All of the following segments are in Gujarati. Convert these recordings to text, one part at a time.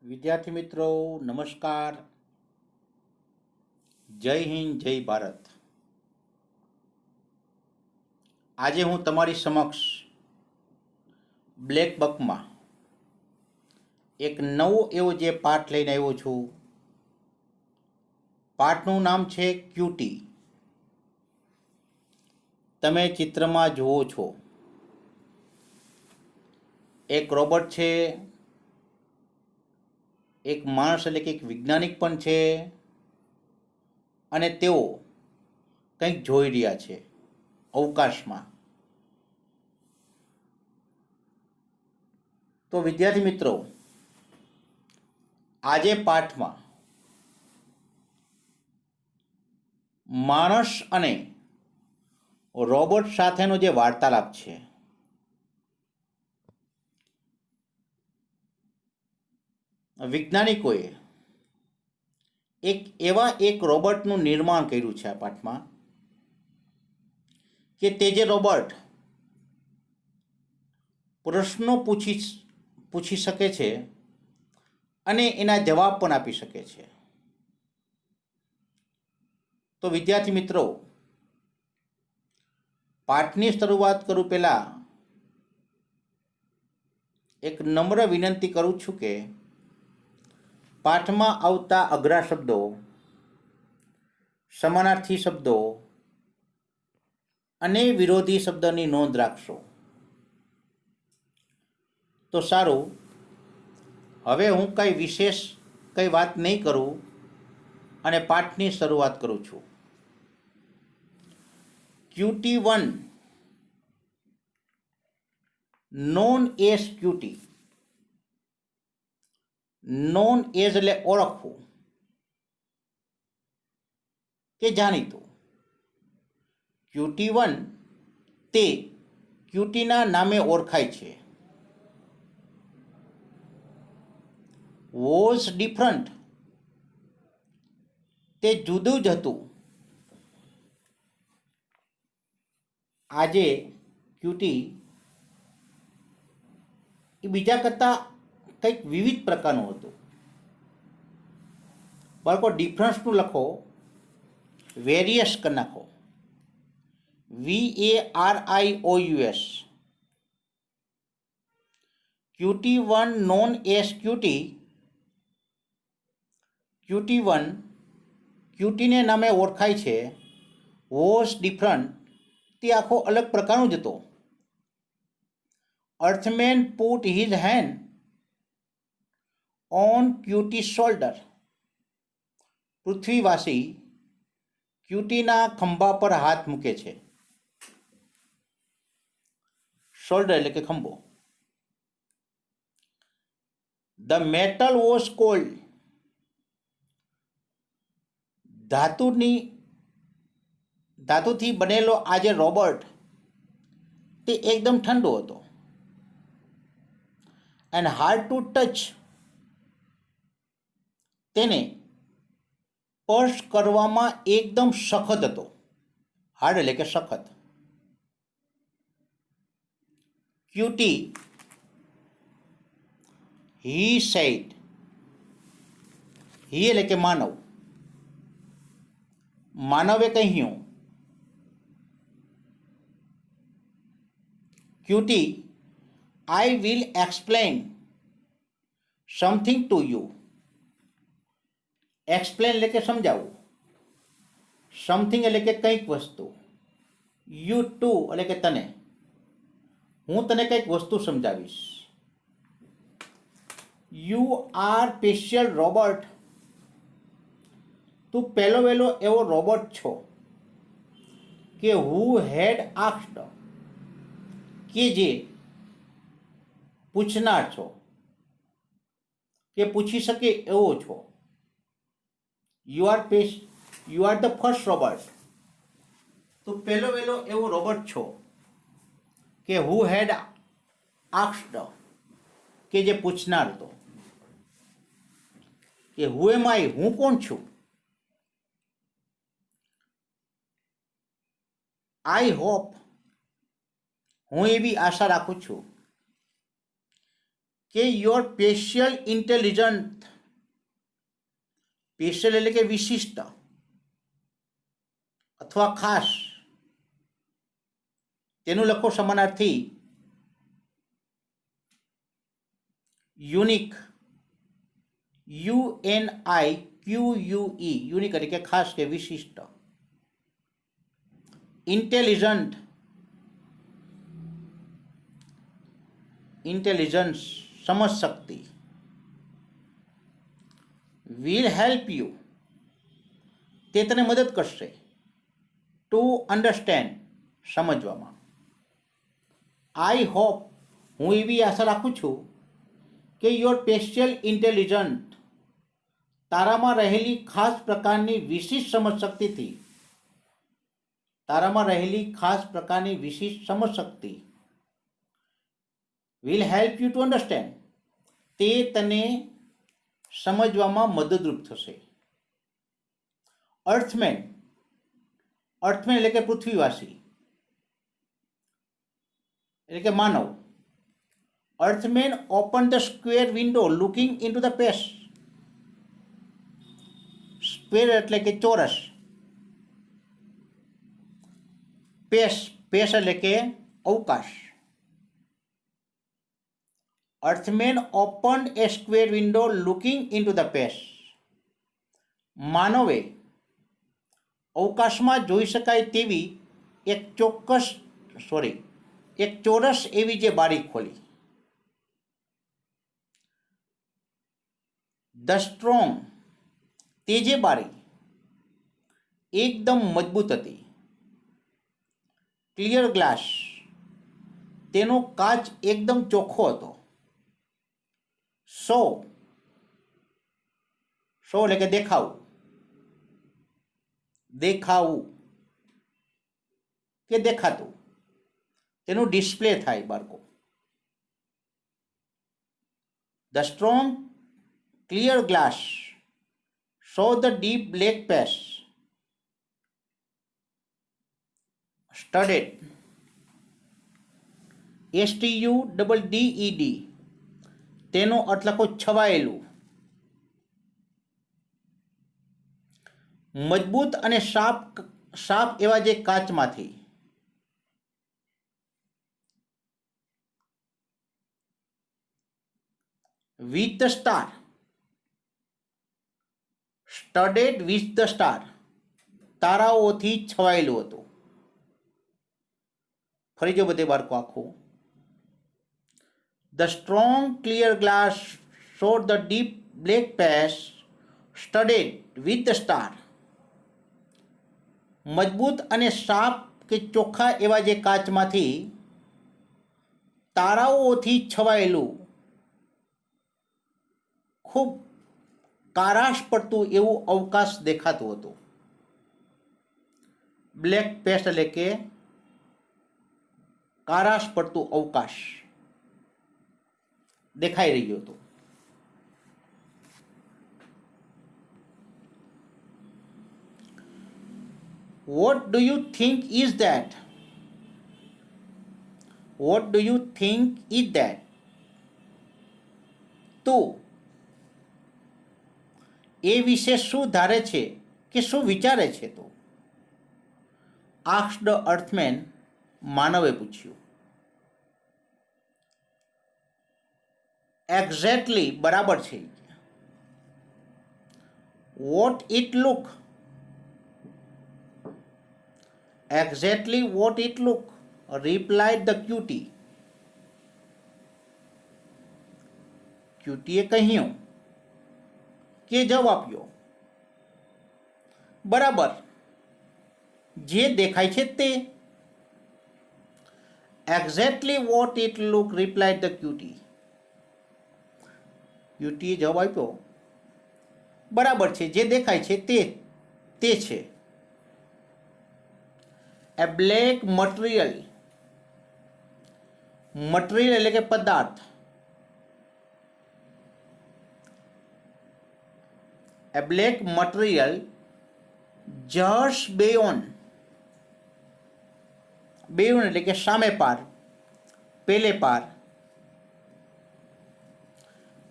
વિદ્યાર્થી મિત્રો નમસ્કાર. જય હિન્દ, જય ભારત. આજે હું તમારી સમક્ષ બ્લેક બકમાં એક નવો એવો જે પાઠ લઈને આવ્યો છું. પાઠનું નામ છે ક્યુટી. તમે ચિત્રમાં જુઓ છો એક રોબોટ છે, એક માણસ એટલે કે એક વૈજ્ઞાનિક પણ છે અને તેઓ કંઈક જોઈ રહ્યા છે અવકાશમાં. તો વિદ્યાર્થી મિત્રો, આજે પાઠમાં માણસ અને રોબોટ સાથેનો જે વાર્તાલાપ છે વૈજ્ઞાનિકોએ એક રોબોટનું નિર્માણ કર્યું છે આ પાઠમાં કે તે જે રોબોટ પ્રશ્નો પૂછી શકે છે અને એના જવાબ પણ આપી શકે છે. તો વિદ્યાર્થી મિત્રો, પાઠની શરૂઆત કરું પહેલા એક નમ્ર વિનંતી કરું છું કે પાઠમાં આવતા અઘરા શબ્દો, સમાનાર્થી શબ્દો અને વિરોધી શબ્દની નોંધ રાખશો. તો સારું, હવે હું કંઈ વિશેષ કંઈ વાત નહીં કરું અને પાઠની શરૂઆત કરું છું. QT1 known as cutie. Known as એટલે ઓળખવું કે જાણીતું. QT1 તે ક્યુટીના નામે ઓળખાય છે. વોઝ ડિફરન્ટ તે જુદું જ હતું. આજે ક્યુટી એ બીજા કરતાં કંઈક વિવિધ પ્રકારનું હતું. બાળકો, ડિફરન્સનું લખો, વેરિયસ કરી નાખો, VARIOUS. QT1 known as cutie. QT1 ક્યુટીને નામે ઓળખાય છે. વોઝ ડિફરન્ટ તે આખો અલગ પ્રકારનું જ હતો. Earthman put his hand on QT shoulder. પૃથ્વીવાસી ક્યુટીના ખંભા પર હાથ મૂકે છે. શોલ્ડર એટલે કે ખંભો. The metal was cold. ધાતુથી બનેલો આ જે રોબોટ તે એકદમ ઠંડો હતો. And hard to touch. તેને સ્પર્શ કરવામાં એકદમ સખત હતો. હાર્ડ એટલે કે સખત. Cutie he said. હી એટલે કે માનવ. માનવે કહ્યું, cutie, I will explain something to you. Explain એટલે કે સમજાવવું. સમથિંગ એટલે કે કંઈક વસ્તુ. યુ ટુ એટલે કે તને. હું તને કંઈક વસ્તુ સમજાવીશ. You are special robot. તું પહેલો વહેલો એવો રોબોટ છો કે હુ હેડ આસ્ક્ડ કે જે પૂછનાર છો કે પૂછી શકે એવો છો. You are the first robot. તું પહેલો વહેલો એવો રોબોટ છો કે હુ હેડ આસ્ક્ડ કે જે પૂછનાર હતો. કે હુ એમ આઈ, હું કોણ છું. આઈ હોપ, હું એવી આશા રાખું છું કે યોર સ્પેશિયલ ઇન્ટેલિજન્ટ, સ્પેશિયલ એટલે કે વિશિષ્ટ અથવા ખાસ, તેનું લખો સમાનાર્થી યુનિક, UNIQUE, યુનિક એટલે કે ખાસ કે વિશિષ્ટ. ઇન્ટેલિજન્ટ, ઇન્ટેલિજન્સ સમજ શક્તિ. વિલ હેલ્પ યુ, તે તને મદદ કરશે. ટુ અન્ડરસ્ટેન્ડ, સમજવામાં. આઈ હોપ, હું એવી આશા રાખું છું કે યોર સ્પેશિયલ ઇન્ટેલિજન્ટ, તારામાં રહેલી ખાસ પ્રકારની વિશિષ્ટ સમજશક્તિથી, તારામાં રહેલી ખાસ પ્રકારની વિશિષ્ટ સમજશક્તિ will help you to understand, તે તને સમજવામાં મદદરૂપ થશે. અર્થમેન, અર્થમેન એટલે કે પૃથ્વીવાસી એટલે કે માનવ. Earthman open the square window looking into the space. Square એટલે કે ચોરસ, સ્પેસ એટલે કે અવકાશ. Earthman open a square window looking into the space. માનવે અવકાશમાં જોઈ શકાય તેવી એક ચોરસ એવી જે બારી ખોલી. ધ સ્ટ્રોંગ, તે જે બારી એકદમ મજબૂત હતી. ક્લિયર ગ્લાસ, તેનો કાચ એકદમ ચોખ્ખો હતો. સો એટલે કે દેખાવું, દેખાવું કે દેખાતું, તેનું ડિસ્પ્લે થાય બાળકો. The strong clear glass show the deep black Paes. Studded, STUDDED, તેનો અર્થ લખો છવાયેલું. મજબૂત અને સાફ એવા જે કાચમાંથી. With the star, studded with the star, તારાઓથી છવાયેલું હતું. ફરી જો બધે બાળકો આખું. The strong clear glass showed the deep black Paes studded with the star. મજબૂત અને સાફ કે ચોખ્ખા એવા જે કાચમાંથી તારાઓથી છવાયેલું, ખૂબ કારાશ પડતું એવું અવકાશ દેખાતું હતું. બ્લેક પેસ એટલે કે કારાશ પડતું અવકાશ દેખાઈ રહ્યું હતું. What do you think is that? What do you think is that? તું એ વિશે શું ધારે છે કે શું વિચારે છે તું? asked the earthman, માનવે પૂછ્યું. એક્ઝેક્ટલી, બરાબર છે. What it look? Exactly what it look, replied the cutie. ક્યુટીએ કહ્યું કે જવાબ આપ્યો, બરાબર, જે દેખાય છે તે. Exactly what it look, replied the cutie. ક્યુટીએ જવાબ આપ્યો, બરાબર છે, જે દેખાય છે તે છે. A black material, મટીરિયલ એટલે કે પદાર્થ. A black material just beyond, એટલે કે સામે પાર, પેલે પાર.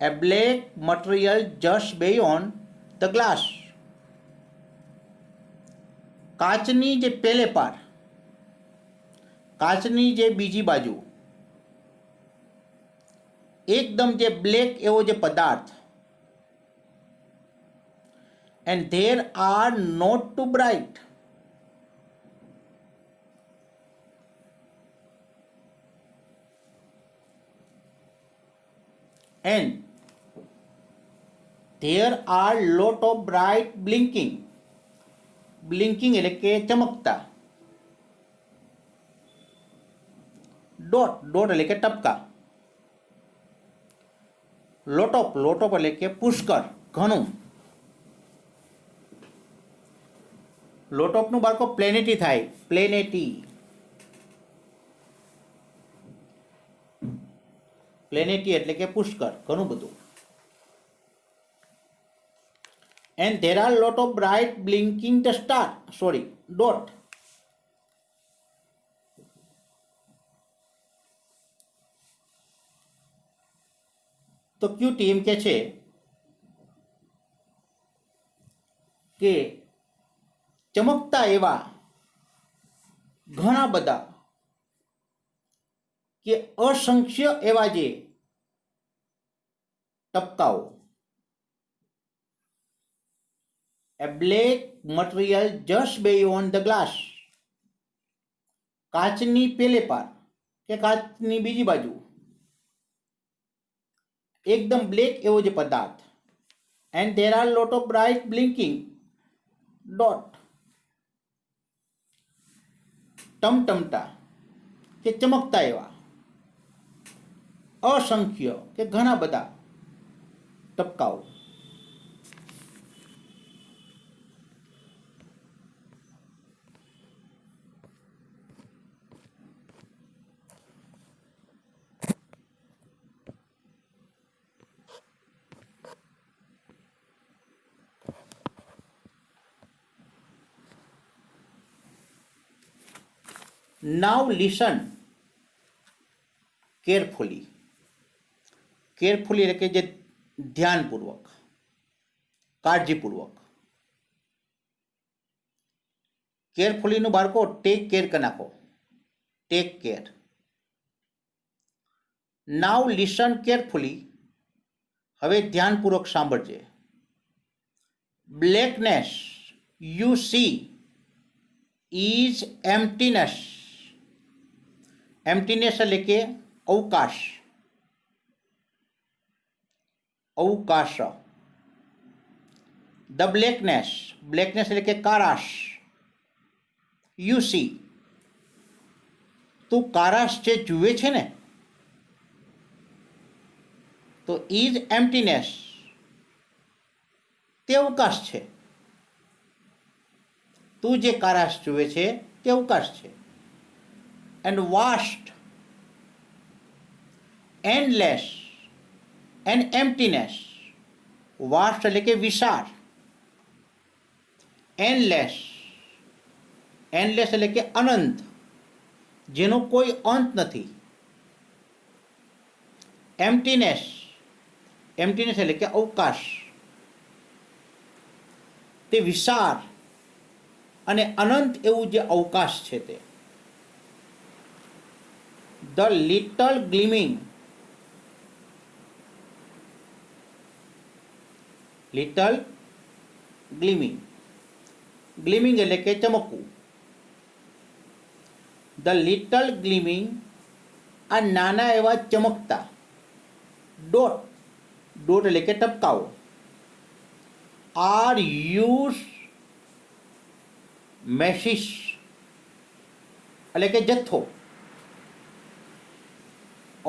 A black material just beyond the glass. કાચની જે પેલે પાર, કાચની જે બીજી બાજુ, એકદમ જે બ્લેક એવો જે પદાર્થ. And there are not too bright. And there are lot of bright blinking. Blinking એટલે કે ચમકતા. ડોટ એટલે કે ટપકા. lot of એટલે કે પુષ્કળ, ઘણું. lot of નું બાળકો પ્લેનેટી થાય, પ્લેનેટી. પ્લેનેટી એટલે કે પુષ્કળ, ઘણું બધું. And there are lot of bright blinking the star. Dot. તો ક્યુટી એમ કે છે કે ચમકતા એવા ઘણા બધા કે અસંખ્ય એવા જે ટપકાઓ. A black material just beyond the glass. કાચની પેલે પાર કે કાચની બીજી બાજુ એકદમ બ્લેક એવો જે પદાર્થ. And there are lot of bright blinking dot. ટમટમતા કે ચમકતા એવા અસંખ્ય કે ઘણા બધા ટપકાઓ. Now listen carefully. Carefully એટલે કે જે ધ્યાનપૂર્વક, કાળજીપૂર્વક. કેરફુલીનું બાળકો ટેક કેર કરી નાખો, ટેક કેર. નાવ લિસન કેરફુલી. હવે ધ્યાનપૂર્વક સાંભળજે. બ્લેકનેસ યુ સી ઇઝ એમ્પ્ટીનેસ. એમ્પ્ટીનેસ એટલે કે અવકાશ, અવકાશ. ધ બ્લેકનેસ, બ્લેકનેસ એટલે કે કારાશ. યુ સી, તું કારાશ જે જુએ છે ને, તો ઇઝ એમ્પ્ટીનેસ તે અવકાશ છે. તું જે કારાશ જુએ છે તે અવકાશ છે. And vast, endless, and emptiness. Vast એટલે કે વિશાળ, એન્ડલેસ, એન્ડલેસ એટલે કે અનંત, જેનો કોઈ અંત નથી. એમ્પ્ટીનેસ, એમ્પ્ટીનેસ એટલે કે અવકાશ, તે વિશાળ અને અનંત એવું જે અવકાશ છે તે. ધ લિટલ ગ્લીમિંગ, લિટલ ગ્લીમિંગ, ગ્લીમિંગ એટલે કે ચમકવું. ધ લિટલ ગ્લીમિંગ, આ નાના એવા ચમકતા. ડોટ, ડોટ એટલે કે ટપકાઓ. આર યુઝ મેસિસ એટલે કે જથ્થો.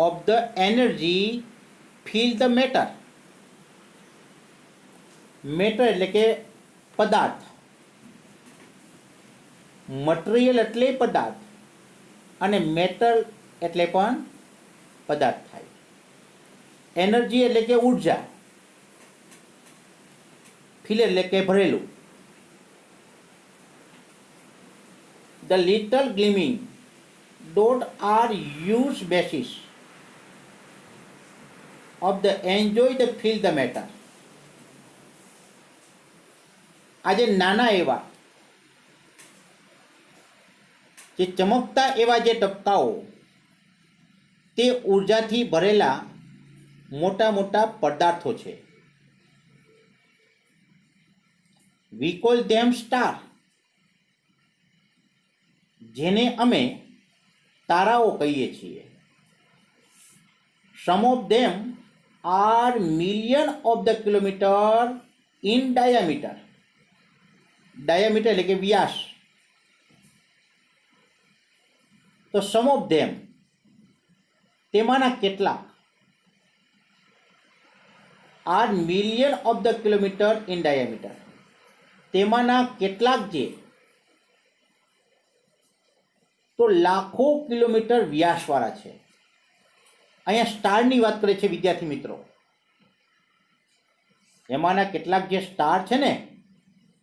Of the energy feel the matter. Matter એટલે કે પદાર્થ. મટીરિયલ એટલે પદાર્થ અને મેટર એટલે પણ પદાર્થ થાય. એનર્જી એટલે કે ઉર્જા. ફીલ એટલે કે ભરેલું. The little gleaming dot are used basis. of the enjoy the feel the matter. આજે નાના એવા જે ચમકતા એવા જે ટપકાઓ તે ઉર્જાથી ભરેલા મોટા મોટા પદાર્થો છે. We call them star, જેને અમે તારાઓ કહીએ છીએ. Some of them are million of the kilometer in diameter. Diameter એટલે કે વ્યાસ. તો some of them તેમાંના કેટલાક are million of the kilometer in diameter. તેમાંના કેટલાક જે તો લાખો કિલોમીટર વ્યાસવાળા છે. અહીંયા સ્ટારની વાત કરે છે વિદ્યાર્થી મિત્રો. એમાંના કેટલાક જે સ્ટાર છે ને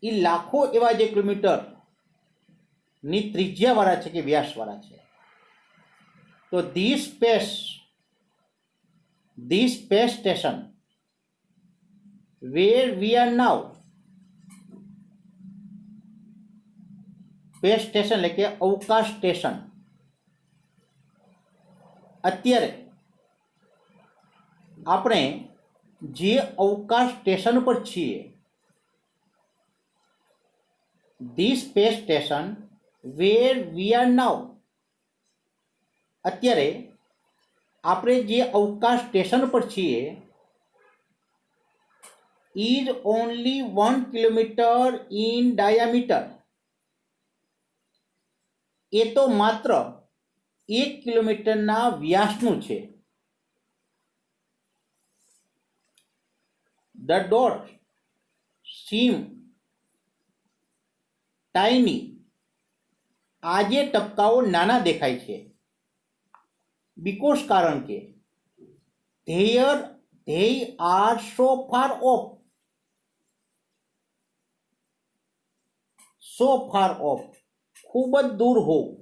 એ લાખો એવા જે કિલોમીટરની ત્રિજ્યાવાળા છે કે વ્યાસવાળા છે. તો this space station where we are now, space station એટલે કે અવકાશ સ્ટેશન, અત્યારે આપણે જે અવકાશ સ્ટેશન પર છીએ, this space station where we are now, અત્યારે આપણે જે અવકાશ સ્ટેશન પર છીએ is only 1 kilometre in diameter. એ તો માત્ર 1 કિલોમીટરના વ્યાસનું છે. The dots seem tiny. આ જે ટપકાઓ નાના દેખાય છે because કારણ કે they are so far off. ખૂબ જ દૂર હોવું.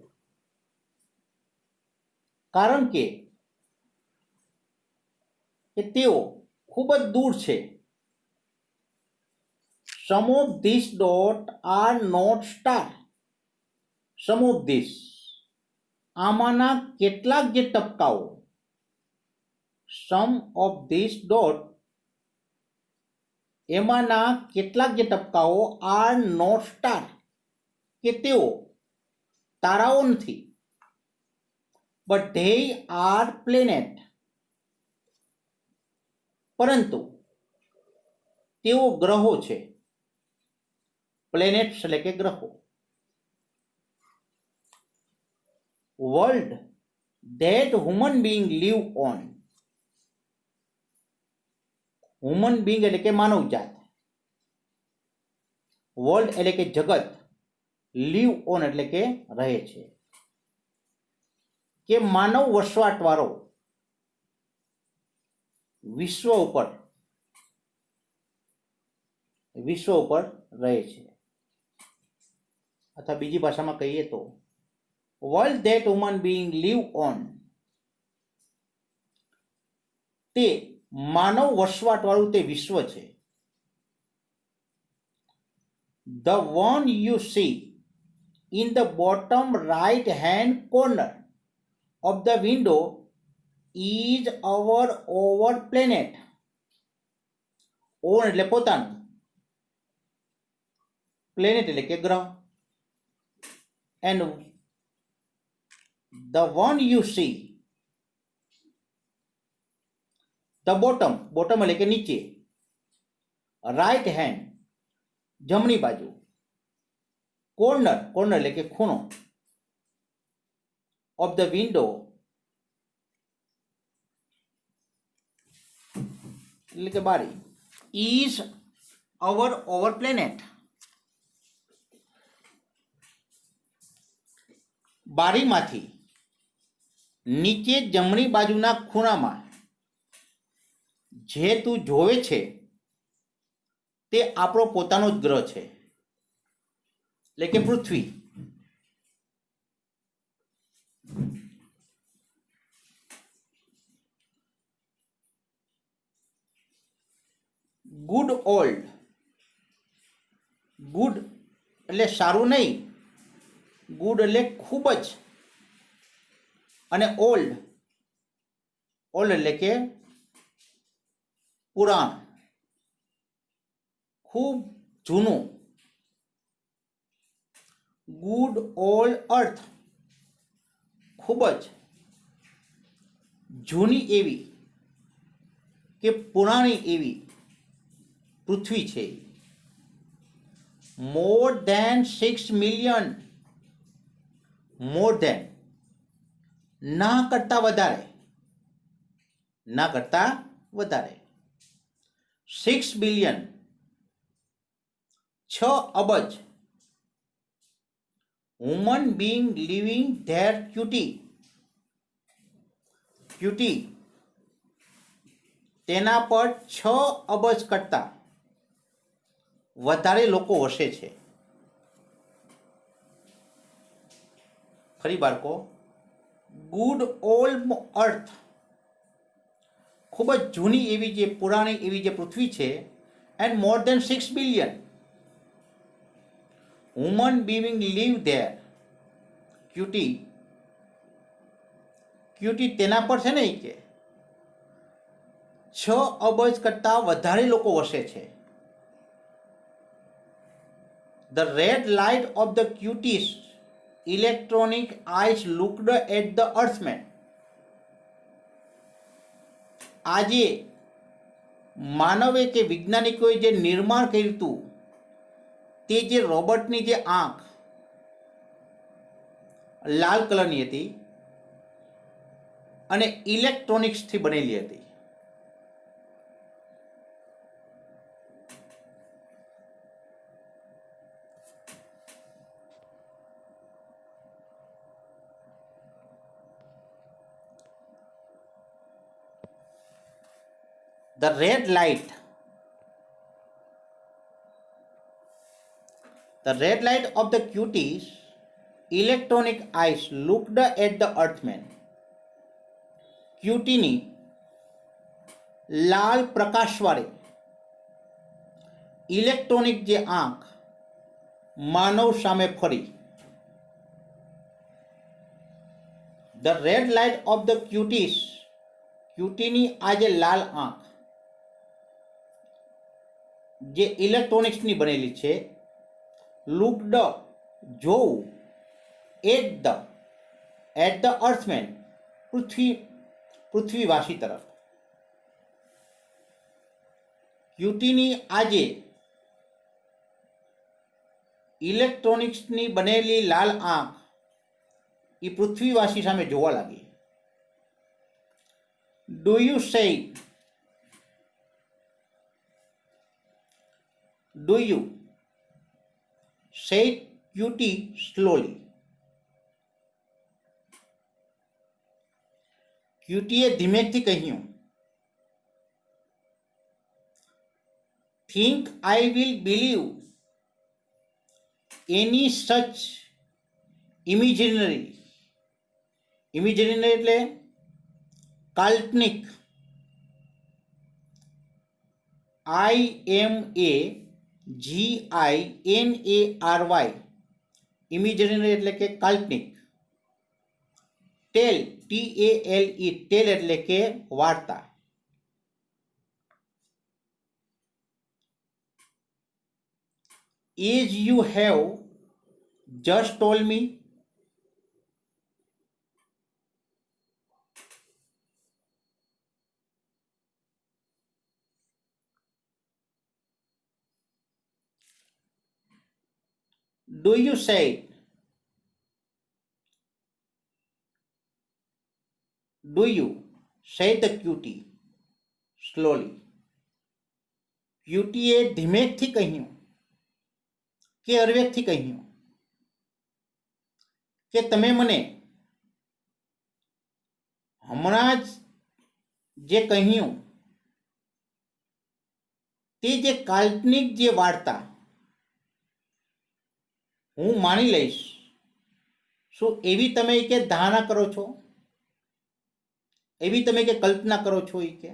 કારણ કે તેઓ ખૂબ જ દૂર છે. Some of these dots are not star. Some of these આમાંના કેટલાક જે ટપકાઓ, some of these dots એમાંના કેટલાક જે ટપકાઓ are not star કે તેઓ તારાઓ નથી. But they are planet. પરંતુ તેઓ ગ્રહો છે. પ્લેનેટ્સ એટલે કે ગ્રહો. World that human being live on. human being એટલે કે માનવજાત. વર્લ્ડ એટલે કે જગત. live on એટલે કે રહે છે. કે માનવ વસવાટવાળો વિશ્વ ઉપર રહે છે. અથવા બીજી ભાષામાં કહીએ તો world that human being live on, તે માનવ વસવાટવાળું તે વિશ્વ છે. The one you see in the bottom right hand corner of the window is our planet. Over એટલે પોતાનું, પ્લેનેટ એટલે કે ગ્રહ. And the one you see, the bottom એટલે કે નીચે, right hand જમણી બાજુ, corner એટલે કે ખૂણો, of the window એટલે કે બારી, is our planet. બારીમાંથી નીચે જમણી બાજુના ખૂણામાં જે તું જોવે છે તે આપણો પોતાનો જ ગ્રહ છે, એટલે કે પૃથ્વી. ગુડ ઓલ્ડ, ગુડ એટલે સારું નહીં, ગુડ એટલે ખૂબ જ, અને ઓલ્ડ, ઓલ્ડ એટલે કે પુરાણ, ખૂબ જૂનું. ગુડ ઓલ્ડ અર્થ ખૂબ જ જૂની એવી કે પુરાણી એવી પૃથ્વી છે. More than 6 million, more than ના કરતા વધારે, ના કરતા વધારે, 6 બિલિયન 6 અબજ human being living their cutie, cutie તેના પર 6 અબજ કરતા વધારે લોકો વસે છે. ફરી બાળકો, ગુડ ઓલ્ડ અર્થ ખૂબ જ જૂની એવી જે પુરાણી એવી જે પૃથ્વી છે. And more than 6 billion human being live there, cutie, cutie તેના પર છે ને કે 6 અબજ કરતા વધારે લોકો વસે છે. The red light of the cutie's electronic eyes looked at the earthman. આજે માનવે કે વૈજ્ઞાનિકોએ જે નિર્માણ કર્યું હતું તે જે રોબોટની જે આંખ લાલ કલરની હતી અને ઇલેક્ટ્રોનિક્સથી બનેલી હતી. The red light, the red light of the cutie's electronic eyes looked at the earthman. ક્યુટીની લાલ પ્રકાશવાળી ઇલેક્ટ્રોનિક જે આંખ માનવ સામે ફરી. The red light of the cutie's, ક્યુટીની આ જે લાલ આંખ જે ઇલેક્ટ્રોનિક્સની બનેલી છે, લુકડ જોવું, એટ ધ અર્થમેન પૃથ્વીવાસી તરફ. ક્યુટીની આજે ઇલેક્ટ્રોનિક્સની બનેલી લાલ આંખ એ પૃથ્વીવાસી સામે જોવા લાગી. Do you say, do you say cutie slowly. ક્યુટીએ ધીમેથી કહ્યું, think I will believe any such imaginary, imaginary એટલે કાલ્પનિક, IMAGINARY, ઇમેજનરી એટલે કે કાલ્પનિક. ટેલ, TALE, ટેલ એટલે કે વાર્તા. As you have just told me, do you say it? Do you say the cutie slowly? ક્યુટીએ ધીમેકથી કહ્યું કે અરવેકથી કહ્યું કે તમે મને હમણાં જ જે કહ્યું તે જે કાલ્પનિક જે વાર્તા હું માની લઈશ. શું એવી તમે કે ધારણા કરો છો, એવી તમે કે કલ્પના કરો છો? એ કે